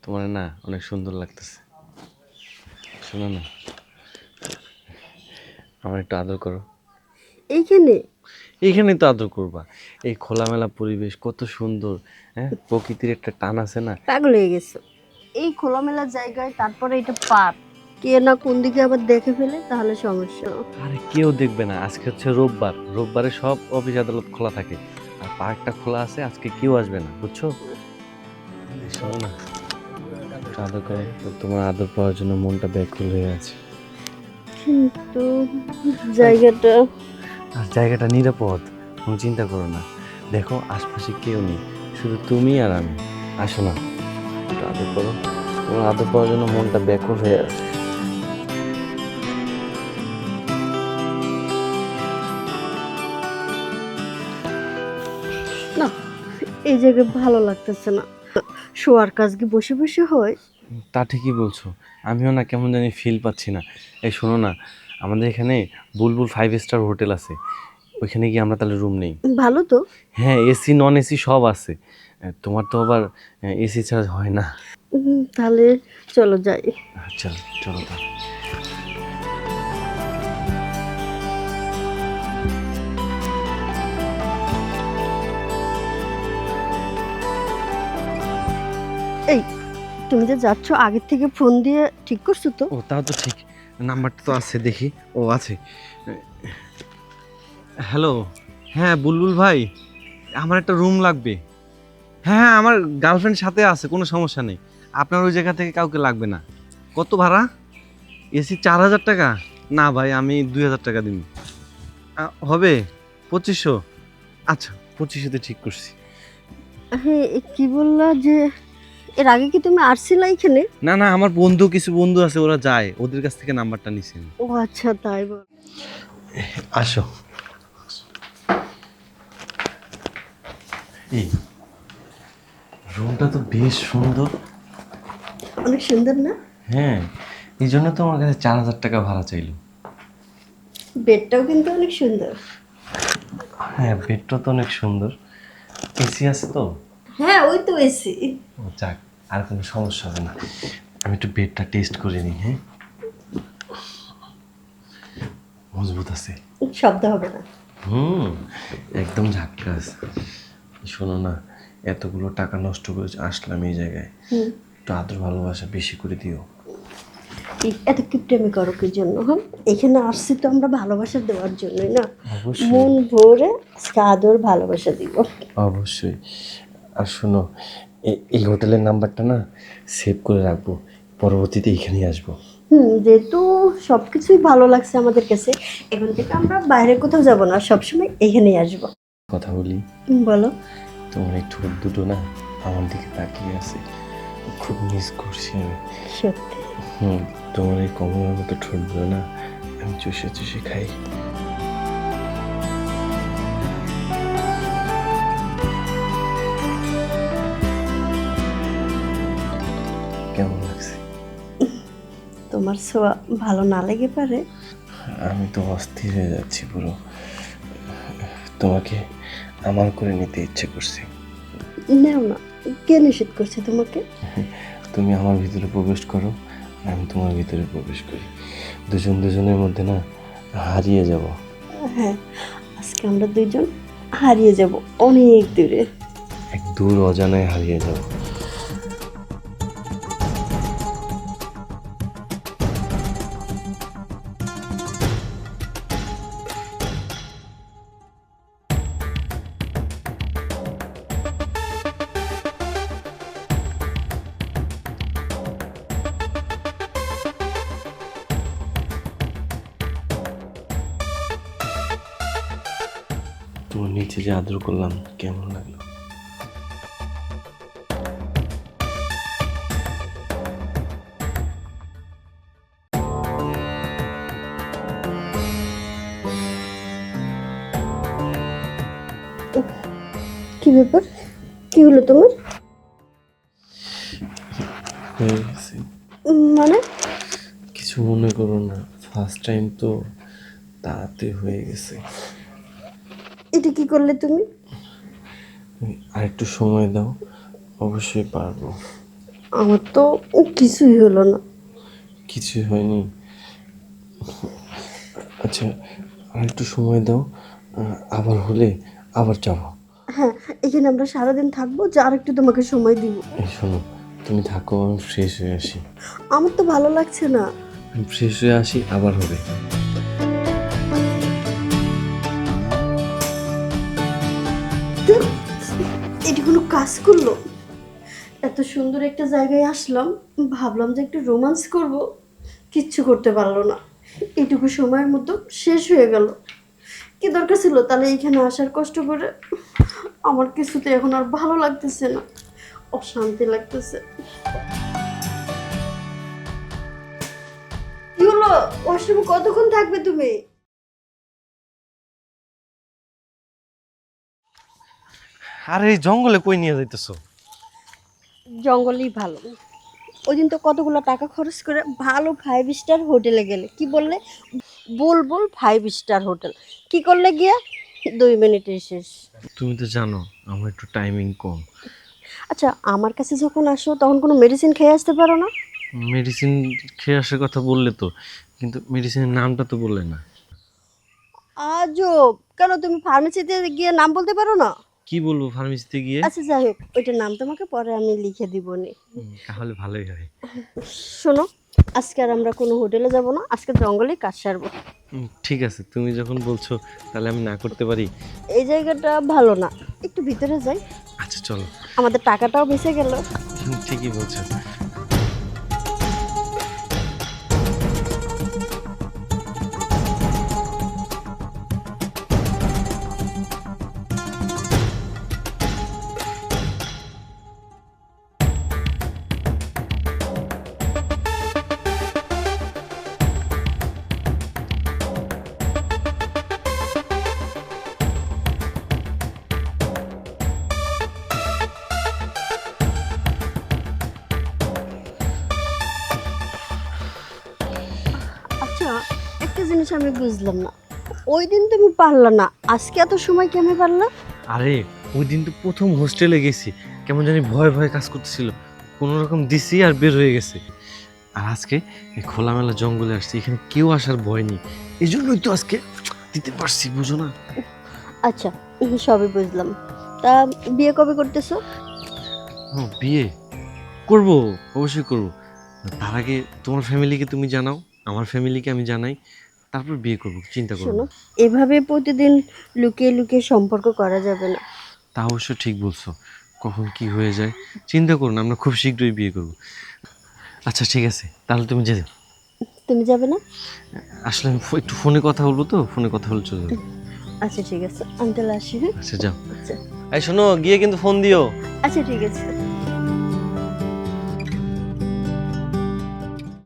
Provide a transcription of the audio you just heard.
তোমার না অনেক সুন্দর লাগতেছে। শোনো না, আমার একটু আদর করো। এইখানে? এইখানেই তো আদর করবা। এই খোলামেলা পরিবেশ কত সুন্দর। হ্যাঁ, প্রকৃতির একটা টান আছে না। পাগল হয়ে গেছো? এই খোলামেলা জায়গায়, তারপরে এটা পার্ক, কে না কোন দিকে আবার দেখে ফেলে, তাহলে সমস্যা। আরে কেউ দেখবে না, আজকে হচ্ছে রোববার, রোববারে সব অফিস আদালত খোলা থাকে। আর পার্কটা খোলা আছে, আজকে কেউ আসবে না, বুঝছো? শোনো না, একটু আদর করো। তোমার আদর পাওয়ার জন্য মনটা ব্যাকুল হয়ে আছে। কিন্তু জায়গাটা। আর জায়গাটা নিরাপদ, কোনো চিন্তা করো না। দেখো আশপাশে কেউ নেই, শুধু তুমি আর আমি। আসো না, একটু আদর করো। তোমার আদর পাওয়ার জন্য মনটা ব্যাকুল হয়ে আছে। না, এই জায়গায় ভালো লাগতেছে না। শোয়ার কাজ কি বসে বসে হয়? তা ঠিকই বলছো, আমিও না কেমন জানি ফিল পাচ্ছি না। এই শোনো না, আমাদের এখানে বুলবুল 5 স্টার হোটেল আছে, ওইখানে গিয়ে আমরা তাহলে রুম নেই। ভালো তো। হ্যাঁ, এসি নন এসি সব আছে। তোমার তো আবার এসি ছাড়া হয় না। তাহলে চলো যাই। আচ্ছা, চলো তাহলে। এই, তুমি যে যাচ্ছ আগের থেকে ফোন দিয়ে ঠিক করছো তো? ও তাও তো ঠিক, নাম্বারটা তো আছে, দেখি। ও আছে। হ্যালো, হ্যাঁ বুলবুল ভাই, আমার একটা রুম লাগবে। হ্যাঁ হ্যাঁ, আমার গার্লফ্রেন্ড সাথে আছে, কোনো সমস্যা নেই। আপনার ওই জায়গা থেকে কাউকে লাগবে না। কত ভাড়া? এসি 4,000 টাকা? না ভাই, আমি 2,000 টাকা দিন। হবে 2500? আচ্ছা, 2500তে ঠিক করছি। হ্যাঁ, কি বললা যে এর আগে কি তুমি আসছিলা এখানে? না না, আমার কিছু বন্ধু আছে, ওরা যায়, ওদের কাছ থেকে নাম্বারটা নিছি আমি। ও আচ্ছা, তাই বল। আসো। এই রুমটা তো বেশ সুন্দর। অনেক সুন্দর না? হ্যাঁ, এই জন্য তো আমার কাছে 4,000 টাকা ভাড়া চাইলো। বেডটাও কিন্তু অনেক সুন্দর। হ্যাঁ, বেডটা তো অনেক সুন্দর। এসি আছে তো? হ্যাঁ, ওই তো এসি। ও যাক, আর কোনো সমস্যা হবে না। আমি একটু বেডটা টেস্ট করে নিই। হ্যাঁ, মজবুত আছে। শব্দ হবে না। হুম, একদম ঝাক্কাস। শোনো না, এতগুলো টাকা নষ্ট করে আসলাম এই জায়গায়, একটু আদর ভালোবাসা বেশি করে দিও। এত কিপটেমি করো কি জন্য? হ্যাঁ, এখানে আসছি তো আমরা ভালোবাসা দেওয়ার জন্যই না। অবশ্যই মন ভরে আজকে আদর ভালোবাসা দিব। অবশ্যই। আর শোনো, এই হোটেলের নাম্বারটা না সেভ করে রাখবো, পরবর্তীতে এখানেই আসবো। যেহেতু সবকিছুই ভালো লাগছে আমাদের কাছে, এখন থেকে আমরা বাইরে কোথাও যাব না, সবসময় এখানেই আসবো। কথা বলি, বলো। তোমার এই ঠোঁট দুটো না আমার দিকে তাকিয়ে আছে, খুব মিস করছি আমি। সত্যি? তোমার এই কমলার মতো ঠোঁটগুলো না আমি চুষে চুষে খাই। কেমন লাগছে? তোমার ছোঁয়া ভালো না লেগে পারে? আমি তো অস্থির হয়ে যাচ্ছি পুরো, তোমাকে আমার করে নিতে ইচ্ছে করছে। নেও না, কে নিষেধ করছে তোমাকে? তুমি আমার ভিতরে প্রবেশ করো, আমি তোমার ভিতরে প্রবেশ করি, দুজন দুজনের মধ্যে না হারিয়ে যাব। হ্যাঁ, আজকে আমরা দুইজন হারিয়ে যাব অনেক দূরে। এক দূর অজানায় হারিয়ে যাব। তোমার নিচে যে আদর করলাম, কেমন লাগলো? কি ব্যাপার? কি হলো তোমার? হয়ে গেছে। মানে কিছু মনে করো না, ফার্স্ট টাইম তো তাতে হয়ে গেছে। এটা কি করলে তুমি? আর একটু সময় দাও, অবশ্যই পারবো। আমার তো কিছুই হলো না। কিছুই হয়নি। আচ্ছা, আর একটু সময় দাও, আবার হলে আবার যাবো। হ্যাঁ, এখানে আমরা সারাদিন থাকবো, যে আর একটু তোমাকে সময় দিব। এই শোনো, তুমি থাকো, আমি ফ্রেশ হয়ে আসি। আমার তো ভালো লাগছে না। আমি ফ্রেশ হয়ে আসি, আবার হবে। এটি কোনো কাজ করলো? এত সুন্দর একটা জায়গায় আসলাম, ভাবলাম যে একটু রোমান্স করব, কিচ্ছু করতে পারলো না। এইটুকু সময়ের মতো শেষ হয়ে গেল। কি দরকার ছিল তাহলে এইখানে আসার কষ্ট করে? আমার কিছুতে এখন আর ভালো লাগতেছে না, অশান্তি লাগতেছে। কি হলো? ওয়াশরুমে কতক্ষণ থাকবে তুমি? আরে এই জঙ্গলে কই নিয়ে যাইতেছো? জঙ্গলেই ভালো। ওই দিন তো কতগুলো টাকা খরচ করে ভালো 5 স্টার হোটেলে গেলে, কি বললে? বুলবুল 5 স্টার হোটেল। কি করলে গিয়া? 2 মিনিটে শেষ। তুমি তো জানো আমার একটু টাইমিং কম। আচ্ছা, আমার কাছে যখন আসো তখন কোনো মেডিসিন খেয়ে আসতে পারো না? মেডিসিন খেয়ে আসার কথা বললে তো, কিন্তু মেডিসিনের নামটা তো বললে না। আজব! কেন, তুমি ফার্মেসিতে গিয়ে নাম বলতে পারো না? কি বলবো ফার্মেসিতে গিয়ে? আচ্ছা যাই হোক, ওইটার নাম তোমাকে পরে আমি লিখে দিব নি। তাহলে ভালোই হয়। শোনো, আজকে আর আমরা কোনো হোটেলে যাব না, আজকে জঙ্গলেই কাজ সারবো। ঠিক আছে, তুমি যখন বলছো তাহলে আমি না করতে পারি? এই জায়গাটা ভালো না, একটু ভিতরে যাই। আচ্ছা চলো। আমাদের টাকাটাও বেঁচে গেল। ঠিকই বলছো। আচ্ছা, একটা জিনিস আমি বুঝলাম না, ওই দিন তুমি পারলা না, আজকে এত সময় কেমনে পারলা? আরে ওই দিন তো প্রথম হোস্টেলে গেছি, কেমন জানি ভয় ভয় কাজ করতেছিল, কোনো রকম দিছি আর বের হয়ে গেছে। আর আজকে এই খোলামেলা জঙ্গলে আসছি, এখানে কেউ আসার ভয় নেই, এই জন্যই তো আজকে দিতে পারছি, বুঝো না? আচ্ছা, সবই বুঝলাম। তা বিয়ে কবে করতেছো? ও বিয়ে করব, অবশ্যই করব। তার আগে তোমার ফ্যামিলিকে তুমি জানাও, আমার ফ্যামিলিকে আমি জানাই, তারপর বিয়ে করব, চিন্তা করো শোনো, না। এভাবে প্রতিদিন লুকিয়ে লুকিয়ে সম্পর্ক করা যাবে না। তা অবশ্য ঠিক বলছো, কখন কি হয়ে যায়, চিন্তা করো না, আমরা খুব শীঘ্রই বিয়ে করব। আচ্ছা ঠিক আছে, তাহলে তুমি যে তুমি যাবে না? আসলে আমি একটু ফোনে কথা বলবো, তো ফোনে কথা বলে চলে যাবো। আচ্ছা ঠিক আছে, আমি তাহলে আসি। হ্যাঁ, আচ্ছা যাও। আচ্ছা। এই শোনো, গিয়ে কিন্তু ফোন দিও। আচ্ছা ঠিক আছে।